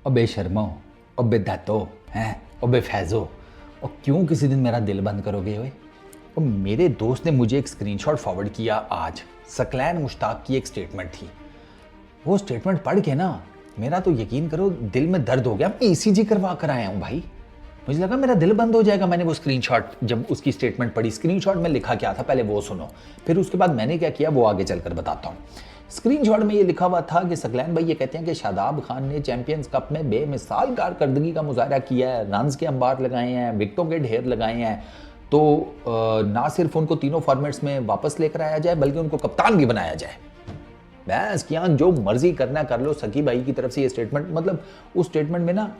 अबे शर्मो, अबे दातो हैं, अबे फैज़ो, और क्यों किसी दिन मेरा दिल बंद करोगे ओए? और मेरे दोस्त ने मुझे एक स्क्रीनशॉट फॉरवर्ड किया आज। सकलैन मुश्ताक की एक स्टेटमेंट थी। वो स्टेटमेंट पढ़ के ना मेरा तो यकीन करो दिल में दर्द हो गया। मैं ईसीजी करवा कर आया हूँ भाई। मुझे लगा मेरा दिल बंद हो जाएगा। मैंने वो स्क्रीनशॉट जब उसकी स्टेटमेंट पढ़ी, स्क्रीनशॉट में लिखा क्या था पहले वो सुनो, फिर उसके बाद मैंने क्या किया वो आगे चलकर बताता हूँ। स्क्रीनशॉट में ये लिखा हुआ था कि सकलैन भाई ये कहते हैं कि शादाब खान ने चैंपियंस कप में बेमिसाल कारकर्दगी का मुजाहरा किया है, रन्स के अंबार लगाए हैं, विकेटों के ढेर लगाए हैं। तो ना सिर्फ उनको तीनों फॉर्मेट्स में वापस लेकर आया जाए बल्कि उनको कप्तान भी बनाया जाए। बस क्या जो मर्जी करना कर लो। सकी भाई की तरफ से ये स्टेटमेंट, मतलब उस स्टेटमेंट में ना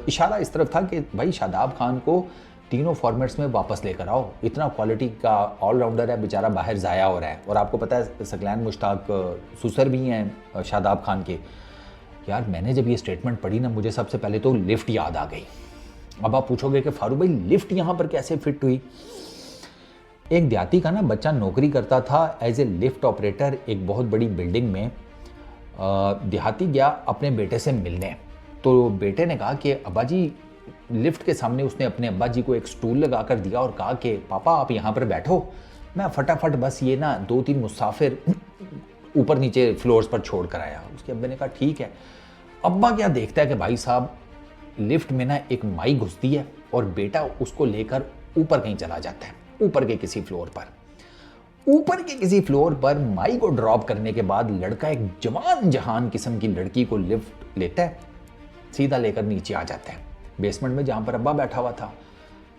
इशारा इस तरफ था कि भाई शादाब खान को तीनों फॉर्मेट्स में वापस लेकर आओ। इतना क्वालिटी का ऑलराउंडर है, बेचारा बाहर ज़ाया हो रहा है। और आपको पता है सकलैन मुश्ताक सुसर भी हैं शादाब खान के। यार मैंने जब ये स्टेटमेंट पढ़ी ना, मुझे सबसे पहले तो लिफ्ट याद आ गई। अब आप पूछोगे कि फारूक भाई लिफ्ट यहाँ पर कैसे फिट हुई? एक देहाती का ना बच्चा नौकरी करता था एज ए लिफ्ट ऑपरेटर एक बहुत बड़ी बिल्डिंग में। देहाती गया अपने बेटे से मिलने, तो बेटे ने कहा कि अब्बा जी, लिफ्ट के सामने उसने अपने अब्बा जी को एक स्टूल लगा कर दिया और कहा कि पापा आप यहाँ पर बैठो, मैं फटाफट बस ये ना 2-3 मुसाफिर ऊपर नीचे फ्लोर्स पर छोड़ कर आया। उसके अब्बे ने कहा ठीक है। अब्बा क्या देखता है कि भाई साहब लिफ्ट में ना एक माई घुसती है और बेटा उसको लेकर ऊपर कहीं चला जाता है, ऊपर के किसी फ्लोर पर। ऊपर के किसी फ्लोर पर माई को ड्रॉप करने के बाद लड़का एक जवान जहान किस्म की लड़की को लिफ्ट लेता है, सीधा लेकर नीचे आ जाता है बेसमेंट में जहां पर अब्बा बैठा हुआ था।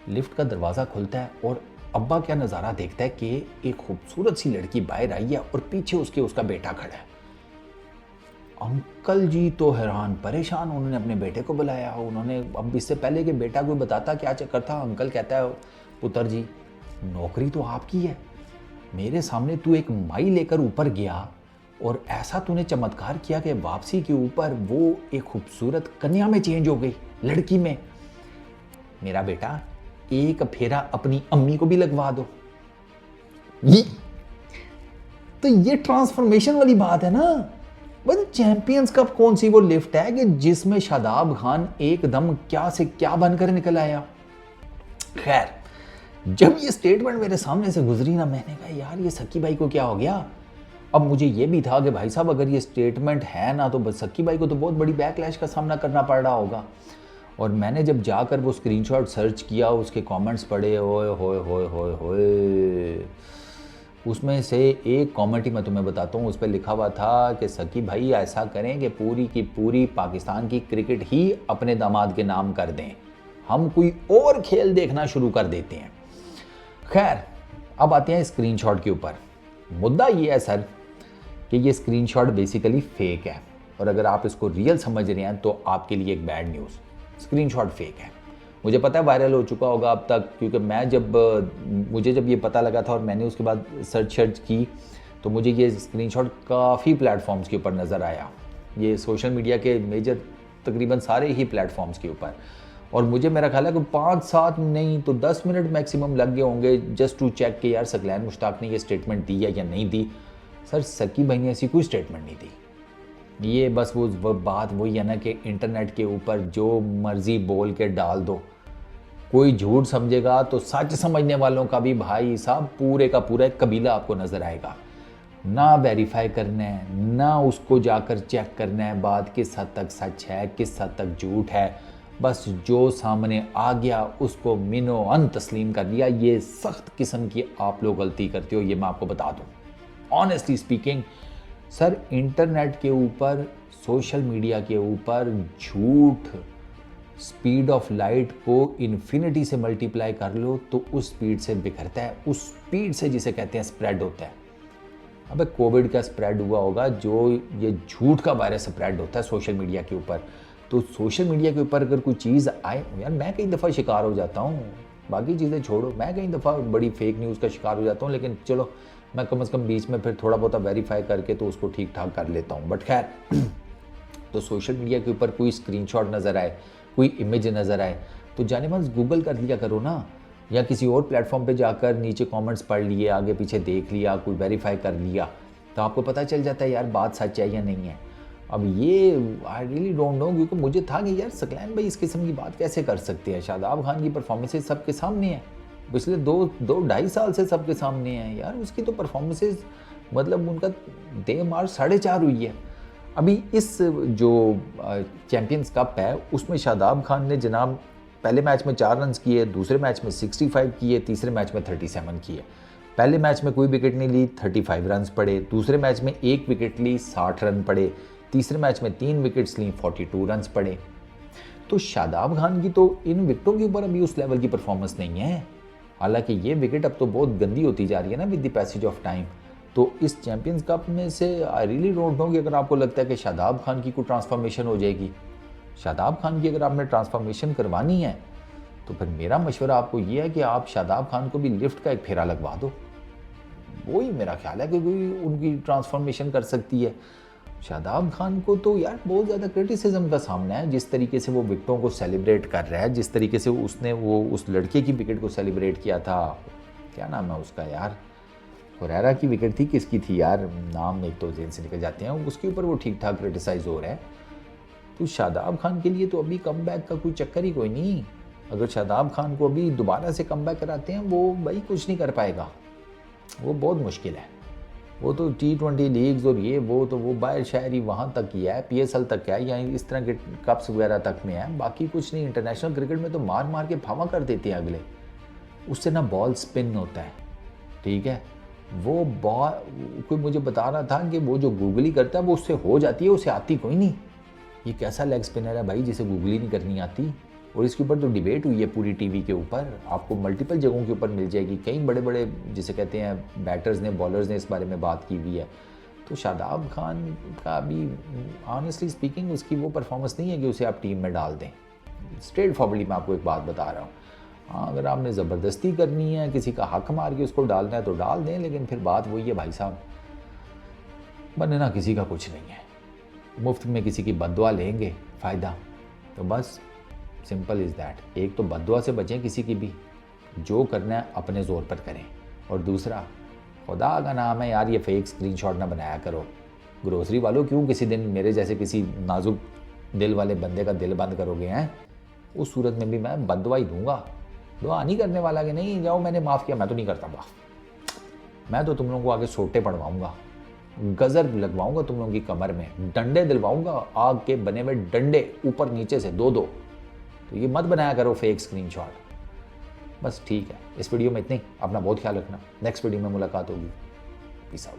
लिफ्ट का दरवाजा खुलता है और अब्बा क्या नज़ारा देखता है कि एक खूबसूरत सी लड़की बाहर आई है और पीछे उसके उसका बेटा खड़ा है। अंकल जी तो हैरान परेशान, उन्होंने अपने बेटे को बुलाया। उन्होंने, अब इससे पहले कि बेटा कोई बताता क्या चक्कर था, अंकल कहता है पुत्र जी नौकरी तो आपकी है, मेरे सामने तू एक माई लेकर ऊपर गया और ऐसा तूने चमत्कार किया कि वापसी के ऊपर वो एक खूबसूरत कन्या में चेंज हो गई, लड़की में। मेरा बेटा एक फेरा अपनी अम्मी को भी लगवा दो। ये तो ये ट्रांसफॉर्मेशन वाली बात है ना। बस चैंपियंस कप कौन सी वो लिफ्ट है कि जिसमें शादाब खान एकदम क्या से क्या बनकर निकल आया। खैर जब ये स्टेटमेंट मेरे सामने से गुजरी ना, मैंने कहा यार ये सकी भाई को क्या हो गया। अब मुझे ये भी था कि भाई साहब अगर ये स्टेटमेंट है ना तो सकी भाई को तो बहुत बड़ी बैकलैश का सामना करना पड़ रहा होगा। और मैंने जब जाकर वो स्क्रीनशॉट सर्च किया, उसके कमेंट्स पढ़े, ओए होए होए होए होए, उसमें से एक कमेंट ही मैं तुम्हें बताता हूँ। उस पर लिखा हुआ था कि सकी भाई ऐसा करें कि पूरी की पूरी पाकिस्तान की क्रिकेट ही अपने दामाद के नाम कर दें, हम कोई और खेल देखना शुरू कर देते हैं। खैर अब आते हैं स्क्रीनशॉट के ऊपर। मुद्दा ये है सर कि ये स्क्रीनशॉट बेसिकली फेक है, और अगर आप इसको रियल समझ रहे हैं तो आपके लिए एक बैड न्यूज़। स्क्रीनशॉट फेक है, मुझे पता है वायरल हो चुका होगा अब तक, क्योंकि मुझे जब ये पता लगा था और मैंने उसके बाद सर्च की तो मुझे ये स्क्रीनशॉट काफ़ी प्लेटफॉर्म्स के ऊपर नज़र आया। ये सोशल मीडिया के मेजर तकरीबन सारे ही प्लेटफॉर्म्स के ऊपर, और मुझे मेरा ख्याल है कि 5-7 नहीं तो 10 मिनट मैक्सिमम लग गए होंगे जस्ट टू चेक कि यार सकलैन मुश्ताक ने ये स्टेटमेंट दी है या नहीं दी। सर सकी भाई ने ऐसी कोई स्टेटमेंट नहीं दी। ये बस वो बात वही है ना कि इंटरनेट के ऊपर जो मर्जी बोल के डाल दो, कोई झूठ समझेगा तो सच समझने वालों का भी भाई साहब पूरे का पूरा एक कबीला आपको नज़र आएगा। ना वेरीफाई करना है, ना उसको जाकर चेक करना है बात किस हद तक सच है किस हद तक झूठ है, बस जो सामने आ गया उसको मिनो अन तस्लीम कर लिया। ये सख्त किस्म की आप लोग गलती करते हो, ये मैं आपको बता दूं। ऑनेस्टली स्पीकिंग सर, इंटरनेट के ऊपर, सोशल मीडिया के ऊपर झूठ स्पीड ऑफ लाइट को इन्फिनिटी से मल्टीप्लाई कर लो तो उस स्पीड से बिखरता है, उस स्पीड से जिसे कहते हैं स्प्रेड होता है। अबे कोविड का स्प्रेड हुआ होगा, जो ये झूठ का वायरस स्प्रेड होता है सोशल मीडिया के ऊपर। तो सोशल मीडिया के ऊपर अगर कोई चीज़ आए, यार मैं कई दफ़ा शिकार हो जाता हूँ, बाकी चीज़ें छोड़ो, मैं कई दफ़ा बड़ी फेक न्यूज़ का शिकार हो जाता हूँ, लेकिन चलो मैं कम से कम बीच में फिर थोड़ा बहुत वेरीफाई करके तो उसको ठीक ठाक कर लेता हूँ। बट खैर तो सोशल मीडिया के ऊपर कोई स्क्रीनशॉट नज़र आए, कोई इमेज नज़र आए तो जाने मन गूगल कर लिया करो ना, या किसी और प्लेटफॉर्म पे जाकर नीचे कमेंट्स पढ़ लिए, आगे पीछे देख लिया, कोई वेरीफाई कर लिया, तो आपको पता चल जाता है यार बात सच है या नहीं है। अब ये आई रियली डोंट नो, क्योंकि मुझे था कि यार सकलैन भाई इस किस्म की बात कैसे कर सकते हैं। शादाब खान की परफॉर्मेंसेज सबके सामने है, पिछले दो ढाई साल से सबके सामने है यार। उसकी तो परफॉर्मेंसेज मतलब उनका दे मार 4.5 हुई है। अभी इस जो चैम्पियंस कप है उसमें शादाब खान ने जनाब पहले मैच में 4 रन किए, दूसरे मैच में 65 किए, तीसरे मैच में 37 किए। पहले मैच में कोई विकेट नहीं ली, 35 रन पड़े। दूसरे मैच में 1 विकेट ली, 60 रन पड़े। तीसरे मैच में 3 विकेट्स ली, 42 रन पड़े। तो शादाब खान की तो इन विकेटों के ऊपर अभी उस लेवल की परफॉर्मेंस नहीं है। हालांकि ये विकेट अब तो बहुत गंदी होती जा रही है ना with the passage of time. तो इस चैंपियंस कप में से आई रियली डोंट नो कि अगर आपको लगता है कि शादाब खान की कोई ट्रांसफॉर्मेशन हो जाएगी, शादाब खान की अगर आपने ट्रांसफॉर्मेशन करवानी है तो फिर मेरा मशवरा आपको ये है कि आप शादाब खान को भी लिफ्ट का एक फेरा लगवा दो। वही मेरा ख्याल है कि कोई उनकी ट्रांसफॉर्मेशन कर सकती है। शादाब खान को तो यार बहुत ज़्यादा क्रिटिसिज्म का सामना है, जिस तरीके से वो विकेटों को सेलिब्रेट कर रहा है, जिस तरीके से उसने वो उस लड़के की विकेट को सेलिब्रेट किया था। क्या नाम है उसका यार, हुरैरा की विकेट थी, किसकी थी यार, नाम एक तो जेन से निकल जाते हैं, उसके ऊपर वो ठीक ठाक क्रिटिसाइज हो रहा है। तो शादाब खान के लिए तो अभी कम बैक का कोई चक्कर ही कोई नहीं। अगर शादाब खान को अभी दोबारा से कम बैक कराते हैं वो भाई कुछ नहीं कर पाएगा, वो बहुत मुश्किल है। वो तो T20 लीग्स और ये वो तो वो बाहर शायरी वहाँ तक ही है, PSL तक है या इस तरह के कप्स वगैरह तक में है, बाकी कुछ नहीं। इंटरनेशनल क्रिकेट में तो मार मार के फावा कर देते हैं अगले, उससे ना बॉल स्पिन होता है, ठीक है। वो बॉल कोई मुझे बता रहा था कि वो जो गूगली करता है वो उससे हो जाती है, उसे आती कोई नहीं। ये कैसा लेग स्पिनर है भाई जिसे गूगली नहीं करनी आती। और इसके ऊपर तो डिबेट हुई है पूरी टीवी के ऊपर, आपको मल्टीपल जगहों के ऊपर मिल जाएगी। कई बड़े बड़े जिसे कहते हैं बैटर्स ने, बॉलर्स ने इस बारे में बात की हुई है। तो शादाब खान का अभी ऑनेस्टली स्पीकिंग उसकी वो परफॉर्मेंस नहीं है कि उसे आप टीम में डाल दें। स्ट्रेट फॉरवर्डली मैं आपको एक बात बता रहा हूँ, हाँ अगर आपने ज़बरदस्ती करनी है, किसी का हक मार के उसको डालना है तो डाल दें, लेकिन फिर बात वही है भाई साहब, बनना किसी का कुछ नहीं है। मुफ्त में किसी की बद्दुआ लेंगे फ़ायदा, तो बस सिंपल इज़ दैट। एक तो बद्दुआ से बचें किसी की भी, जो करना है अपने ज़ोर पर करें। और दूसरा, खुदा का नाम है यार ये फेक स्क्रीनशॉट ना बनाया करो। ग्रोसरी वालों क्यों किसी दिन मेरे जैसे किसी नाजुक दिल वाले बंदे का दिल बंद करोगे हैं? उस सूरत में भी मैं बद्दुआ ही दूंगा, दुआ नहीं करने वाला कि नहीं जाओ मैंने माफ़ किया, मैं तो नहीं करता माफ़। मैं तो तुम लोगों को आगे सोटे पड़वाऊँगा, गज़र लगवाऊँगा तुम लोगों की कमर में, डंडे दिलवाऊँगा, आग के बने हुए डंडे ऊपर नीचे से 2-2। तो ये मत बनाया करो फेक स्क्रीनशॉट। बस ठीक है, इस वीडियो में इतनी। अपना बहुत ख्याल रखना, नेक्स्ट वीडियो में मुलाकात होगी। Peace out.